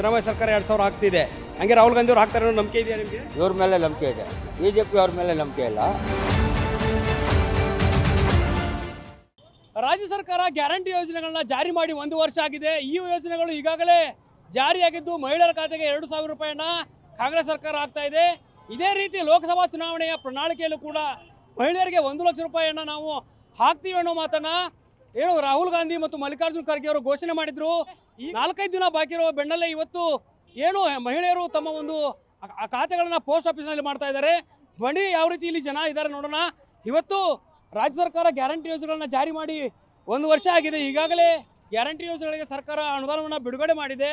ಸಿದ್ದರಾಮಯ್ಯ ಸರ್ಕಾರ 2000 ಆಗ್ತಿದೆ. ಹಂಗೆ ರಾಹುಲ್ ಗಾಂಧಿ ಅವರು ಹಾಕ್ತಾರೆ ಅನ್ನೋ ನಂಬಿಕೆ ಇದೆಯಾ ನಿಮಗೆ? ಇವ್ರ ಮೇಲೆ ನಂಬಿಕೆ ಇದೆ, ಬಿಜೆಪಿ ಅವ್ರ ಮೇಲೆ ನಂಬಿಕೆ ಇಲ್ಲ. ರಾಜ್ಯ ಸರ್ಕಾರ ಗ್ಯಾರಂಟಿ ಯೋಜನೆಗಳನ್ನ ಜಾರಿ ಮಾಡಿ 1 ವರ್ಷ ಆಗಿದೆ. ಈ ಯೋಜನೆಗಳು ಈಗಾಗಲೇ ಜಾರಿಯಾಗಿದ್ದು ಮಹಿಳೆಯರ ಖಾತೆಗೆ 2,000 ರೂಪಾಯಿಯನ್ನ ಕಾಂಗ್ರೆಸ್ ಸರ್ಕಾರ ಆಗ್ತಾ ಇದೆ. ಇದೇ ರೀತಿ ಲೋಕಸಭಾ ಚುನಾವಣೆಯ ಪ್ರಣಾಳಿಕೆಯಲ್ಲೂ ಕೂಡ ಮಹಿಳೆಯರಿಗೆ 1 ಲಕ್ಷ ರೂಪಾಯಿಯನ್ನ ನಾವು ಹಾಕ್ತೀವಿ ಅನ್ನೋ ಮಾತನ್ನ ರಾಹುಲ್ ಗಾಂಧಿ ಮತ್ತು ಮಲ್ಲಿಕಾರ್ಜುನ್ ಖರ್ಗೆ ಅವರು ಘೋಷಣೆ ಮಾಡಿದ್ರು. ಈ 4-5 ದಿನ ಬಾಕಿ ಇರುವ ಬೆನ್ನಲ್ಲೇ ಇವತ್ತು ಮಹಿಳೆಯರು ತಮ್ಮ ಒಂದು ಖಾತೆಗಳನ್ನ ಪೋಸ್ಟ್ ಆಫೀಸ್ನಲ್ಲಿ ಮಾಡ್ತಾ ಇದ್ದಾರೆ. ಬನ್ನಿ ಯಾವ ರೀತಿ ಇಲ್ಲಿ ಜನ ಇದ್ದಾರೆ ನೋಡೋಣ. ಇವತ್ತು ರಾಜ್ಯ ಸರ್ಕಾರ ಗ್ಯಾರಂಟಿ ಯೋಜನೆಗಳನ್ನ ಜಾರಿ ಮಾಡಿ 1 ವರ್ಷ ಆಗಿದೆ. ಈಗಾಗಲೇ ಗ್ಯಾರಂಟಿ ಯೋಜನೆಗಳಿಗೆ ಸರ್ಕಾರ ಅನುದಾನವನ್ನು ಬಿಡುಗಡೆ ಮಾಡಿದೆ.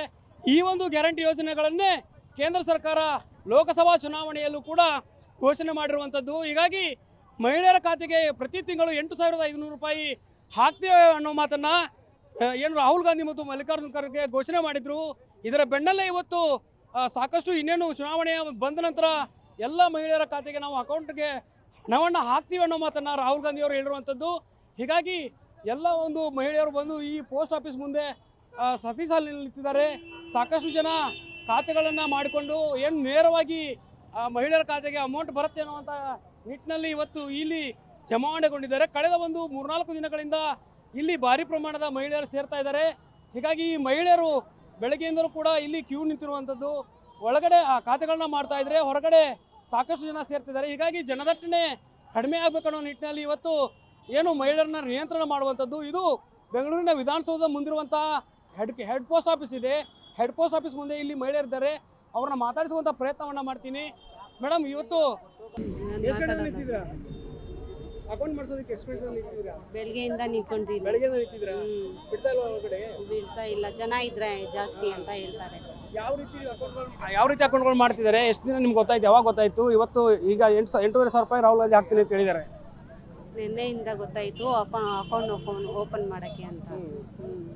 ಈ ಒಂದು ಗ್ಯಾರಂಟಿ ಯೋಜನೆಗಳನ್ನೇ ಕೇಂದ್ರ ಸರ್ಕಾರ ಲೋಕಸಭಾ ಚುನಾವಣೆಯಲ್ಲೂ ಕೂಡ ಘೋಷಣೆ ಮಾಡಿರುವಂಥದ್ದು. ಹೀಗಾಗಿ ಮಹಿಳೆಯರ ಖಾತೆಗೆ ಪ್ರತಿ ತಿಂಗಳು 8,500 ರೂಪಾಯಿ ಹಾಕ್ತೇವೆ ಅನ್ನೋ ಮಾತನ್ನು ರಾಹುಲ್ ಗಾಂಧಿ ಮತ್ತು ಮಲ್ಲಿಕಾರ್ಜುನ್ ಖರ್ಗೆ ಘೋಷಣೆ ಮಾಡಿದರು. ಇದರ ಬೆನ್ನಲ್ಲೇ ಇವತ್ತು ಸಾಕಷ್ಟು ಇನ್ನೇನು ಚುನಾವಣೆಯ ಬಂದ ನಂತರ ಎಲ್ಲ ಮಹಿಳೆಯರ ಖಾತೆಗೆ ನಾವು ಅಕೌಂಟ್ಗೆ ಹಣವನ್ನು ಹಾಕ್ತೀವಿ ಅನ್ನೋ ಮಾತನ್ನು ರಾಹುಲ್ ಗಾಂಧಿ ಅವರು ಹೇಳಿರುವಂಥದ್ದು. ಹೀಗಾಗಿ ಎಲ್ಲ ಒಂದು ಮಹಿಳೆಯರು ಬಂದು ಈ ಪೋಸ್ಟ್ ಆಫೀಸ್ ಮುಂದೆ ಸತಿ ಸಾಲಿನಲ್ಲಿ ನಿಂತಿದ್ದಾರೆ. ಸಾಕಷ್ಟು ಜನ ಖಾತೆಗಳನ್ನು ಮಾಡಿಕೊಂಡು ನೇರವಾಗಿ ಮಹಿಳೆಯರ ಖಾತೆಗೆ ಅಮೌಂಟ್ ಬರುತ್ತೆ ಅನ್ನುವಂಥ ನಿಟ್ಟಿನಲ್ಲಿ ಇವತ್ತು ಇಲ್ಲಿ ಜಮಾವಣೆಗೊಂಡಿದ್ದಾರೆ. ಕಳೆದ ಒಂದು 3-4 ದಿನಗಳಿಂದ ಇಲ್ಲಿ ಭಾರಿ ಪ್ರಮಾಣದ ಮಹಿಳೆಯರು ಸೇರ್ತಾ ಇದ್ದಾರೆ. ಹೀಗಾಗಿ ಈ ಮಹಿಳೆಯರು ಬೆಳಗ್ಗೆಯಿಂದಲೂ ಕೂಡ ಇಲ್ಲಿ ಕ್ಯೂ ನಿಂತಿರುವಂಥದ್ದು. ಒಳಗಡೆ ಆ ಖಾತೆಗಳನ್ನ ಮಾಡ್ತಾ ಇದ್ದಾರೆ, ಹೊರಗಡೆ ಸಾಕಷ್ಟು ಜನ ಸೇರ್ತಿದ್ದಾರೆ. ಹೀಗಾಗಿ ಜನದಟ್ಟಣೆ ಕಡಿಮೆ ಆಗಬೇಕನ್ನೋ ನಿಟ್ಟಿನಲ್ಲಿ ಇವತ್ತು ಮಹಿಳೆಯರನ್ನ ನಿಯಂತ್ರಣ ಮಾಡುವಂಥದ್ದು. ಇದು ಬೆಂಗಳೂರಿನ ವಿಧಾನಸೌಧದ ಮುಂದಿರುವಂಥ ಹೆಡ್ ಪೋಸ್ಟ್ ಆಫೀಸ್ ಇದೆ. ಹೆಡ್ ಪೋಸ್ಟ್ ಆಫೀಸ್ ಮುಂದೆ ಇಲ್ಲಿ ಮಹಿಳೆಯರಿದ್ದಾರೆ. ಅವ್ರನ್ನ ಮಾತಾಡಿಸುವಂಥ ಪ್ರಯತ್ನವನ್ನು ಮಾಡ್ತೀನಿ. ಮೇಡಮ್, ಇವತ್ತು ಅಕೌಂಟ್ ಮಾಡಿಸೋದಕ್ಕೆ ಎಷ್ಟು ಗಂಟೆ ನಿಂತಿದ್ದೀರಾ? ಬೆಳಗ್ಗೆಯಿಂದ ನಿಂತ್ಕೊಂಡಿದ್ದೀನಿ. ಬೆಳಗ್ಗೆಯಿಂದ ನಿಂತಿದ್ದೀರಾ? ಬಿಡ್ತಾ ಇಲ್ವಾ ಹೊರಗಡೆ? ಬಿಡ್ತಾ ಇಲ್ಲ, ಜನ ಇದ್ರೆ ಜಾಸ್ತಿ ಅಂತ ಹೇಳ್ತಾರೆ. ಯಾವ ರೀತಿ ಅಕೌಂಟ್ಗಳು ಮಾಡ್ತಿದ್ದಾರೆ? ಎಷ್ಟು ದಿನ ನಿಮ್ಗೆ ಗೊತ್ತಾಯ್ತು? ಯಾವಾಗ ಗೊತ್ತಾಯ್ತು? ಇವತ್ತು ಈಗ 8,500 ರೂಪಾಯಿ ರಾಹುಲ್ ಗಾಂಧಿ ಹಾಕ್ತೀನಿ ಅಂತ ಹೇಳಿದ್ದಾರೆ. ನಿನ್ನೆಯಿಂದ ಗೊತ್ತಾಯ್ತು ಅಕೌಂಟ್ ಓಪನ್ ಮಾಡಕ್ಕೆ ಅಂತ.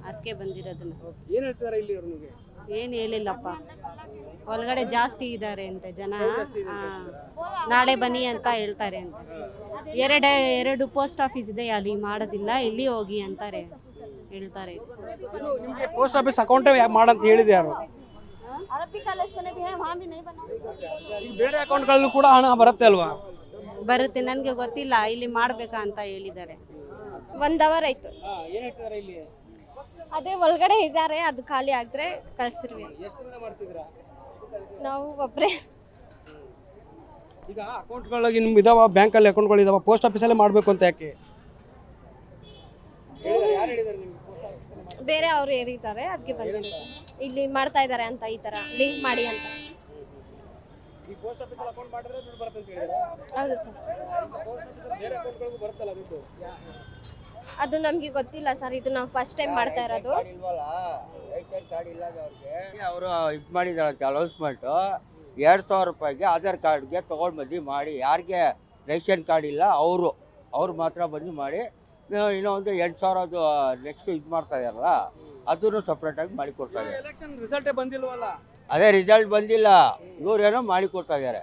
ಅದಕ್ಕೆ ಬಂದಿರೋದನ್ನ. ಏನು ಹೇಳ್ತಿದ್ದಾರೆ ಇಲ್ಲಿ ಅವ್ರು ನಿಮಗೆ? ಏನು ಹೇಳಿಲ್ಲಪ್ಪ, ಒಳಗಡೆ ಜಾಸ್ತಿ ಇದ್ದಾರೆ ಅಂತೆ ಜನ. ನಾಳೆ ಬನ್ನಿ ಅಂತ ಹೇಳ್ತಾರೆ ಅಂತ. ಎರಡು ಪೋಸ್ಟ್ ಆಫೀಸ್ ಇದೆ, ಅಲ್ಲಿ ಮಾಡೋದಿಲ್ಲ, ಇಲ್ಲಿ ಹೋಗಿ ಅಂತಾರೆ ಹೇಳ್ತಾರೆ. ಪೋಸ್ಟ್ ಆಫೀಸ್ ಅಕೌಂಟ್ ಮಾಡಂತ ಹೇಳಿದೆ ಯಾರು? ಬೇರೆ ಅಕೌಂಟ್ಗಳಲ್ಲೂ ಕೂಡ ಹಣ ಬರುತ್ತೆ ಅಲ್ವಾ? ಬರುತ್ತೆ, ನನಗೆ ಗೊತ್ತಿಲ್ಲ. ಇಲ್ಲಿ ಮಾಡ್ಬೇಕಾ ಅಂತ ಹೇಳಿದ್ದಾರೆ. 1 ಅವರ್ ಆಯ್ತು. ಏನು ಹೇಳ್ತಿದ್ದಾರೆ ಇಲ್ಲಿ? ಅದೇ ಒಳಗಡೆ ಇದ್ದಾರೆ, ಅದು ಖಾಲಿ ಆಗಿದ್ರೆ ಕಳಿಸ್ತಿರ್ವಿ. ಎಷ್ಟು ದಿನ ಮಾಡ್ತಿದ್ದೀರಾ? ನಾವು ಒಬ್ಬರೇ. ಈಗ ಅಕೌಂಟ್ಗಳಿಗೆ ನಿಮ್ಗೆ ಇದಾವ, ಬ್ಯಾಂಕಲ್ಲಿ ಅಕೌಂಟ್ಗಳು ಇದಾವ, ಪೋಸ್ಟ್ ಆಫೀಸಲ್ಲೇ ಮಾಡಬೇಕು ಅಂತ ಯಾಕೆ? ಬೇರೆ ಅವರು ಹೇಳಿದ್ದಾರೆ, ಅದಕ್ಕೆ ಬಂದಿರೋದು. ಇಲ್ಲಿ ಮಾಡ್ತಾ ಇದ್ದಾರೆ ಅಂತ, ಈ ಥರ ಲಿಂಕ್ ಮಾಡಿ ಅಂತ. ಈ ಪೋಸ್ಟ್ ಆಫೀಸಲ್ಲಿ ಅಕೌಂಟ್ ಮಾಡಿದ್ರೆ ದುಡ್ಡು ಬರುತ್ತೆ ಅಂತ ಹೇಳಿದ್ರೆ? ಹೌದು ಸರ್. ಬೇರೆ ಅಕೌಂಟ್ಗಳಿಗೂ ಬರುತ್ತಲ್ಲ ದುಡ್ಡು? ಅದು ನಮಗೆ ಗೊತ್ತಿಲ್ಲ ಸರ್, ಇದು ನಾವು ಫಸ್ಟ್ ಟೈಮ್ ಮಾಡ್ತಾ ಇರೋದು. ರೇಷನ್ ಕಾರ್ಡ್ ಇಲ್ಲದವ್ರಿಗೆ ಅವರು ಇದು ಮಾಡಿದಾರಂತೆ ಅನೌನ್ಸ್ಮೆಂಟು. 2,000 ರೂಪಾಯಿಗೆ ಆಧಾರ್ ಕಾರ್ಡ್ಗೆ ತೊಗೊಂಡು ಬಂದು ಮಾಡಿ, ಯಾರಿಗೆ ರೇಷನ್ ಕಾರ್ಡ್ ಇಲ್ಲ ಅವ್ರು ಮಾತ್ರ ಬಂದು ಮಾಡಿ. ಇನ್ನೊಂದು 8,000 ನೆಕ್ಸ್ಟ್ ಇದು ಮಾಡ್ತಾ ಇದಾರಲ್ಲ, ಅದನ್ನು ಸಪ್ರೇಟಾಗಿ ಮಾಡಿ ಕೊಡ್ತಾ ಇದ್ದಾರೆ. ಎಲೆಕ್ಷನ್ ರಿಸಲ್ಟೇ ಬಂದಿಲ್ವಲ್ಲ? ಅದೇ ರಿಸಲ್ಟ್ ಬಂದಿಲ್ಲ, ಇವರೇನೋ ಮಾಡಿ ಕೊಡ್ತಾ ಇದ್ದಾರೆ.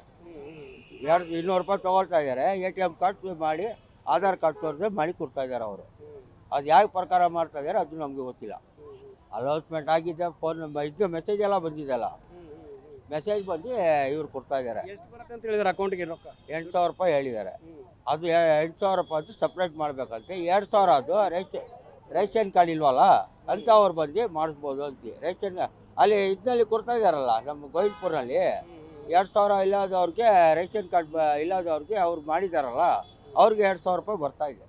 200 ರೂಪಾಯಿ ತೊಗೊಳ್ತಾ ಇದ್ದಾರೆ. ATM ಕಾರ್ಡ್ ಮಾಡಿ, ಆಧಾರ್ ಕಾರ್ಡ್ ತೋರಿದ್ರೆ ಮಾಡಿ ಕೊಡ್ತಾ ಇದ್ದಾರೆ ಅವರು. ಅದು ಯಾವ ಪ್ರಕಾರ ಮಾಡ್ತಾ ಇದ್ದಾರೆ ಅದು ನಮಗೆ ಗೊತ್ತಿಲ್ಲ. ಅನೌನ್ಸ್ಮೆಂಟ್ ಆಗಿದೆ, ಫೋನ್ ಇದು ಮೆಸೇಜ್ ಎಲ್ಲ ಬಂದಿದೆಯಲ್ಲ, ಮೆಸೇಜ್ ಬಂದು ಇವ್ರು ಕೊಡ್ತಾ ಇದ್ದಾರೆ. ಎಷ್ಟು ಬರುತ್ತೆ ಅಂತ ಹೇಳಿದ್ದಾರೆ ಅಕೌಂಟ್ಗೆ ರೊಕ್ಕ? 8,000 ರೂಪಾಯಿ ಹೇಳಿದ್ದಾರೆ. ಅದು 8,000 ರೂಪಾಯಿ ಅದು ಸಪ್ರೇಟ್ ಮಾಡಬೇಕಂತೆ. 2,000 ಅದು ರೇಷನ್ ಕಾರ್ಡ್ ಇಲ್ವಲ್ಲ ಅಂತ ಅವ್ರು ಬಂದು ಮಾಡಿಸ್ಬೋದು ಅಂತ. ರೇಷನ್ ಅಲ್ಲಿ ಇದರಲ್ಲಿ ಕೊಡ್ತಾ ಇದ್ದಾರಲ್ಲ, ನಮ್ಮ ಗೋವಿಂದಪುರಲ್ಲಿ 2,000 ಇಲ್ಲದವ್ರಿಗೆ, ರೇಷನ್ ಕಾರ್ಡ್ ಇಲ್ಲದವ್ರಿಗೆ ಅವ್ರು ಮಾಡಿದಾರಲ್ಲ, ಅವ್ರಿಗೆ 2,000 ರೂಪಾಯಿ ಬರ್ತಾ ಇದೆ.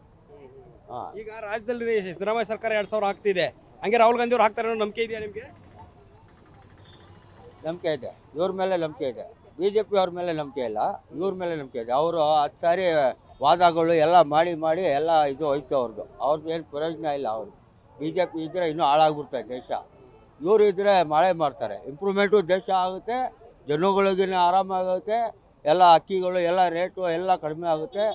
ಈಗ ರಾಜ್ಯದಲ್ಲಿ ಸಿದ್ದರಾಮಯ್ಯ ಸರ್ಕಾರ 2,000 ಆಗ್ತಿದೆ. ಹಂಗೆ ರಾಹುಲ್ ಗಾಂಧಿ ಅವ್ರು ಹಾಕ್ತಾರೆ ಅನ್ನೋ ನಂಬಿಕೆ ಇದೆಯಾ ನಿಮಗೆ? ನಂಬಿಕೆ ಇದೆ, ಇವ್ರ ಮೇಲೆ ನಂಬಿಕೆ ಇದೆ. ಬಿಜೆಪಿ ಅವ್ರ ಮೇಲೆ ನಂಬಿಕೆ ಇಲ್ಲ, ಇವ್ರ ಮೇಲೆ ನಂಬಿಕೆ ಇದೆ. ಅವರು 10 ಸಾರಿ ವಾದಗಳು ಎಲ್ಲ ಮಾಡಿ ಎಲ್ಲ ಇದು ಹೋಯ್ತು ಅವ್ರದ್ದು ಏನು ಪ್ರಯೋಜನ ಇಲ್ಲ. ಅವರು ಬಿಜೆಪಿ ಇದ್ದರೆ ಇನ್ನೂ ಹಾಳಾಗ್ಬಿಡ್ತಾರೆ ದೇಶ. ಇವರು ಇದ್ದರೆ ಮಳೆ ಮಾಡ್ತಾರೆ, ಇಂಪ್ರೂವ್ಮೆಂಟು ದೇಶ ಆಗುತ್ತೆ, ಜನಗಳಿಗಿನ ಆರಾಮಾಗುತ್ತೆ, ಎಲ್ಲ ಅಕ್ಕಿಗಳು ಎಲ್ಲ ರೇಟು ಎಲ್ಲ ಕಡಿಮೆ ಆಗುತ್ತೆ,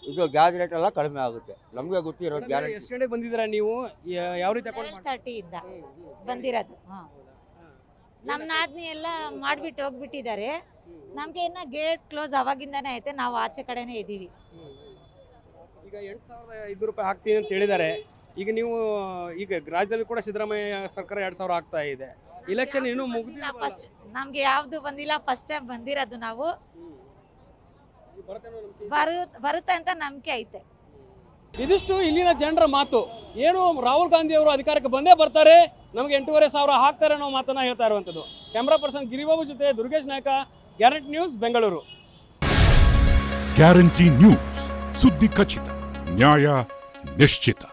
ಇದು ಗ್ಯಾಸ್ ರೇಟ್ ಎಲ್ಲ ಕಡಿಮೆ ಆಗುತ್ತೆ. ನಮಗೆ ಗೊತ್ತಿರೋದು ಗ್ಯಾರಂಟಿ. ಎಷ್ಟು ಗಂಟೆಗೆ ಬಂದಿದ್ದೀರಾ ನೀವು? ಯಾವ ರೀತಿ 30 ಇದ್ದ ಬಂದಿರೋದು. ನಮ್ಮ ನಾದ್ನಿ ಎಲ್ಲ ಮಾಡಿಬಿಟ್ಟು ಹೋಗ್ಬಿಟ್ಟಿದ್ದಾರೆ. ನಮಗೆ ಇನ್ನು ಗೇಟ್ ಕ್ಲೋಸ್ ಅವಾಗಿಂದಾನೇ ಐತೆ, ನಾವು ಆಚೆ ಕಡೆನೇ ಇದ್ದೀವಿ. ಈಗ 8,500 ರೂಪಾಯಿ ಹಾಕ್ತೀನಿ ಅಂತ ಹೇಳಿದ್ದಾರೆ. ಈಗ ನೀವು ರಾಜ್ಯದಲ್ಲಿ ಕೂಡ ಸಿದ್ದರಾಮಯ್ಯ ಸರ್ಕಾರ 2,000 ಆಗ್ತಾ ಇದೆ. ಇಲೆಕ್ಷನ್ ಇನ್ನೂ ಮುಗಿದಿಲ್ಲ. ಫಸ್ಟ್ ನಮ್ಗೆ ಯಾವ್ದು ಬಂದಿಲ್ಲ, ಫಸ್ಟ್ ಟೈಮ್ ಬಂದಿರೋದು ನಾವು. ಬರುತ್ತೆ ಅಂತ ನಂಬಿಕೆ ಐತೆ. ಇದಿಷ್ಟು ಇಲ್ಲಿನ ಜನರ ಮಾತು. ಏನು ರಾಹುಲ್ ಗಾಂಧಿ ಅವರು ಅಧಿಕಾರಕ್ಕೆ ಬಂದೇ ಬರ್ತಾರೆ, ನಮಗೆ 8,500 ಹಾಕ್ತಾರೆ ಅನ್ನೋ ಮಾತನ್ನ ಹೇಳ್ತಾ ಇರುವಂಥದ್ದು. ಕ್ಯಾಮ್ರಾ ಪರ್ಸನ್ ಗಿರಿಬಾಬು ಜೊತೆ Durgesh Naik, guarantee news, Bengaluru. Guarantee news, ಸುದ್ದಿ ಖಚಿತ, ನ್ಯಾಯ ನಿಶ್ಚಿತ.